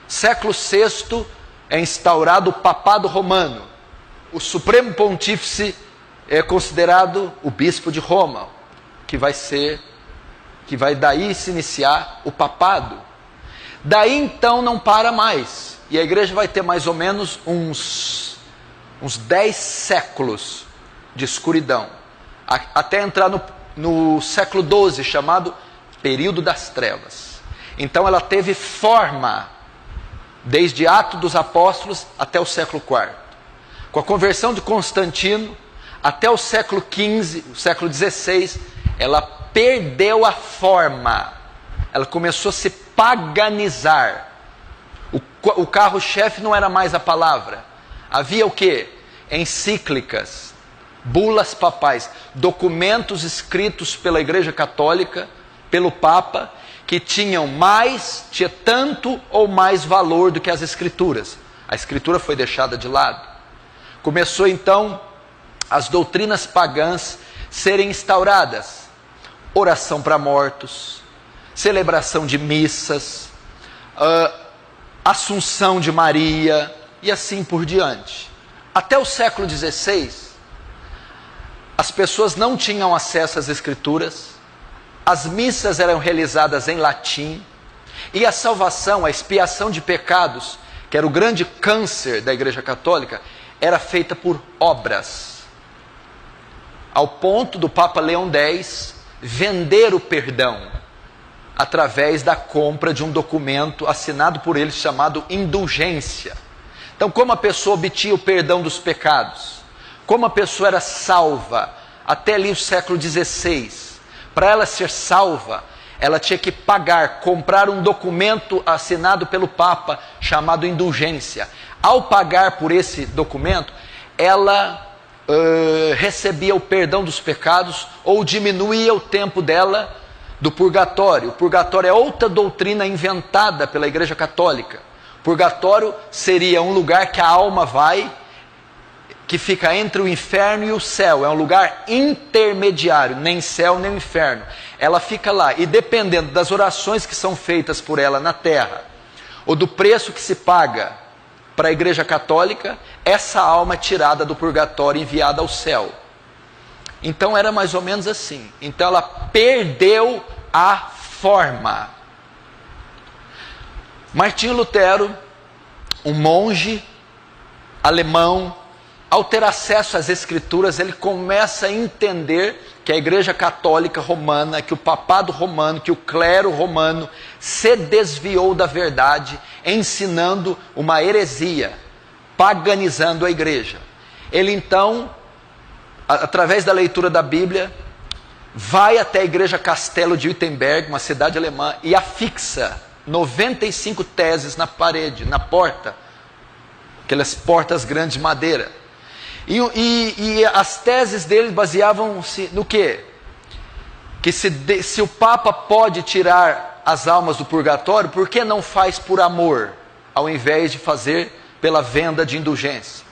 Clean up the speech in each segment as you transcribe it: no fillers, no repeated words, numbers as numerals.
Século VI é instaurado o papado romano. O supremo pontífice é considerado o bispo de Roma, que vai daí se iniciar o papado. Daí então não para mais. E a igreja vai ter mais ou menos uns 10 séculos de escuridão, até entrar no século XII, chamado período das trevas. Então ela teve forma desde Atos dos Apóstolos até o século IV. Com a conversão de Constantino, até o século XV, o século XVI, ela perdeu a forma. Ela começou a se paganizar. O carro-chefe não era mais a palavra. Havia o quê? Encíclicas, bulas papais, documentos escritos pela Igreja Católica, pelo Papa, que tinha tanto ou mais valor do que as Escrituras. A Escritura foi deixada de lado. Começou então as doutrinas pagãs serem instauradas. Oração para mortos, celebração de missas, Assunção de Maria e assim por diante. Até o século XVI, as pessoas não tinham acesso às Escrituras, as missas eram realizadas em latim, e a salvação, a expiação de pecados, que era o grande câncer da Igreja Católica, era feita por obras. Ao ponto do Papa Leão X vender o perdão através da compra de um documento assinado por ele chamado indulgência. Então, como a pessoa obtinha o perdão dos pecados, como a pessoa era salva até ali o século XVI, para ela ser salva, ela tinha que comprar um documento assinado pelo Papa chamado indulgência. Ao pagar por esse documento, ela recebia o perdão dos pecados ou diminuía o tempo dela do purgatório. O purgatório é outra doutrina inventada pela Igreja Católica. Purgatório seria um lugar que a alma vai, que fica entre o inferno e o céu. É um lugar intermediário, nem céu nem inferno. Ela fica lá e dependendo das orações que são feitas por ela na terra, ou do preço que se paga para a Igreja Católica, essa alma é tirada do purgatório e enviada ao céu. Então era mais ou menos assim. Então ela perdeu a forma. Martinho Lutero, um monge alemão, ao ter acesso às Escrituras, ele começa a entender que a Igreja Católica Romana, que o papado romano, que o clero romano se desviou da verdade, ensinando uma heresia, paganizando a Igreja. Ele então, através da leitura da Bíblia, vai até a Igreja Castelo de Wittenberg, uma cidade alemã, e afixa 95 teses na parede, na porta, aquelas portas grandes de madeira. E as teses dele baseavam-se no quê? Que se o Papa pode tirar as almas do purgatório, por que não faz por amor, ao invés de fazer pela venda de indulgência?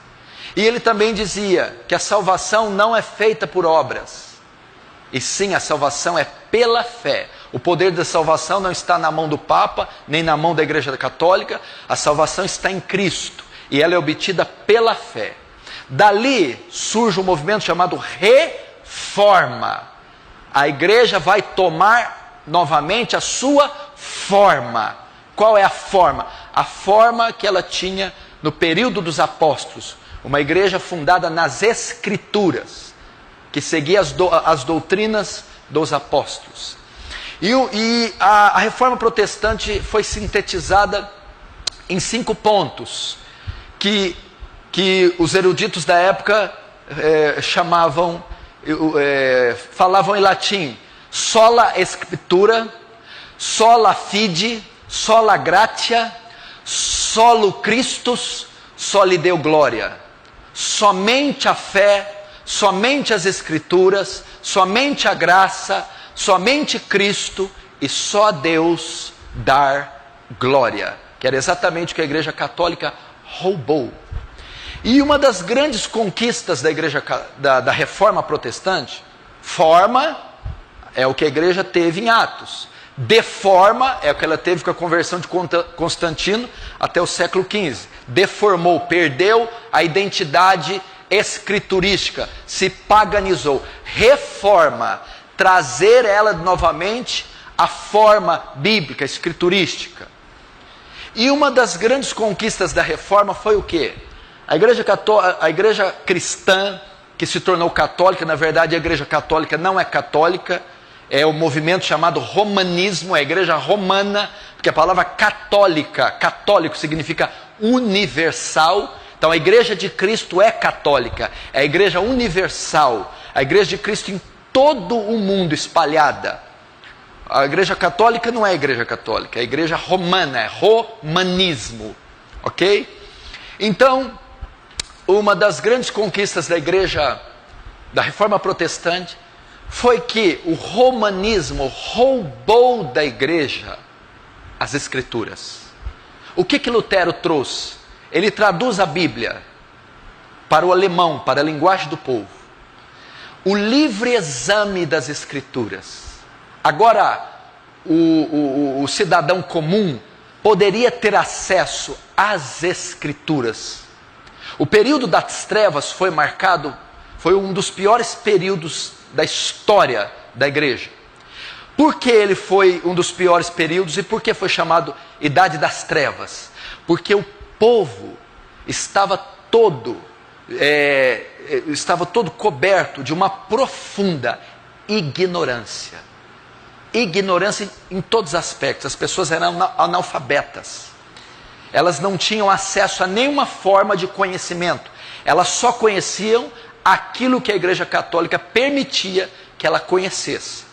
E ele também dizia que a salvação não é feita por obras, e sim a salvação é pela fé. O poder da salvação não está na mão do Papa, nem na mão da Igreja Católica. A salvação está em Cristo, e ela é obtida pela fé. Dali surge um movimento chamado Reforma. A igreja vai tomar novamente a sua forma. Qual é a forma? A forma que ela tinha no período dos apóstolos. Uma igreja fundada nas Escrituras, que seguia as doutrinas dos apóstolos. E a Reforma Protestante foi sintetizada em 5 pontos, que os eruditos da época falavam em latim: sola scriptura, sola fide, sola gratia, solo Christus, soli Deo gloria. Somente a fé, somente as Escrituras, somente a graça, somente Cristo e só a Deus dar glória. Que era exatamente o que a Igreja Católica roubou. E uma das grandes conquistas da Igreja da Reforma Protestante, forma é o que a Igreja teve em Atos, deforma, é o que ela teve com a conversão de Constantino até o século XV. Deformou, perdeu a identidade escriturística, se paganizou. Reforma, trazer ela novamente à forma bíblica, escriturística. E uma das grandes conquistas da reforma foi o quê? A igreja cristã, que se tornou católica, na verdade a igreja católica não é católica, é o movimento chamado romanismo, é a igreja romana, porque a palavra católica, católico significa universal. Então a igreja de Cristo é católica, é a igreja universal, a igreja de Cristo em todo o mundo espalhada. A igreja católica não é a igreja católica, é a igreja romana, é romanismo, ok? Então, uma das grandes conquistas da igreja, da reforma protestante, foi que o romanismo roubou da igreja as escrituras. O que Lutero trouxe? Ele traduz a Bíblia para o alemão, para a linguagem do povo. O livre exame das escrituras. Agora, o cidadão comum poderia ter acesso às escrituras. O período das trevas foi um dos piores períodos da história da igreja. Por que ele foi um dos piores períodos e por que foi chamado Idade das Trevas? Porque o povo estava todo coberto de uma profunda ignorância. Ignorância em todos os aspectos. As pessoas eram analfabetas. Elas não tinham acesso a nenhuma forma de conhecimento. Elas só conheciam aquilo que a Igreja Católica permitia que ela conhecesse.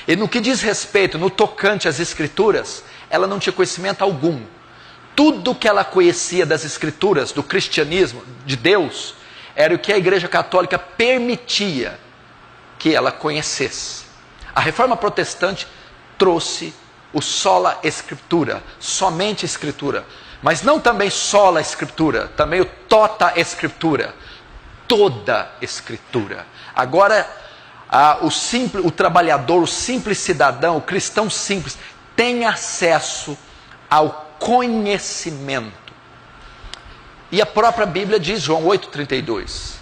E no que diz respeito, no tocante às Escrituras, ela não tinha conhecimento algum. Tudo que ela conhecia das Escrituras, do cristianismo, de Deus, era o que a Igreja Católica permitia que ela conhecesse. A Reforma Protestante trouxe o sola Escritura, somente Escritura. Mas não também sola Escritura, também o tota Escritura, toda Escritura. Agora, o trabalhador, o simples cidadão, o cristão simples, tem acesso ao conhecimento. E a própria Bíblia diz, João 8,32.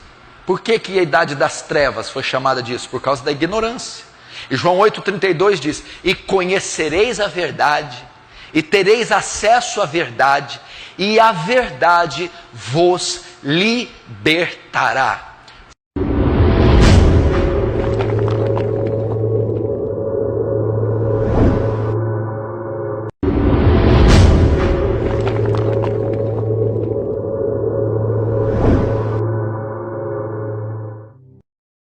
Por que a idade das trevas foi chamada disso? Por causa da ignorância. E João 8,32 diz: e conhecereis a verdade, e tereis acesso à verdade, e a verdade vos libertará.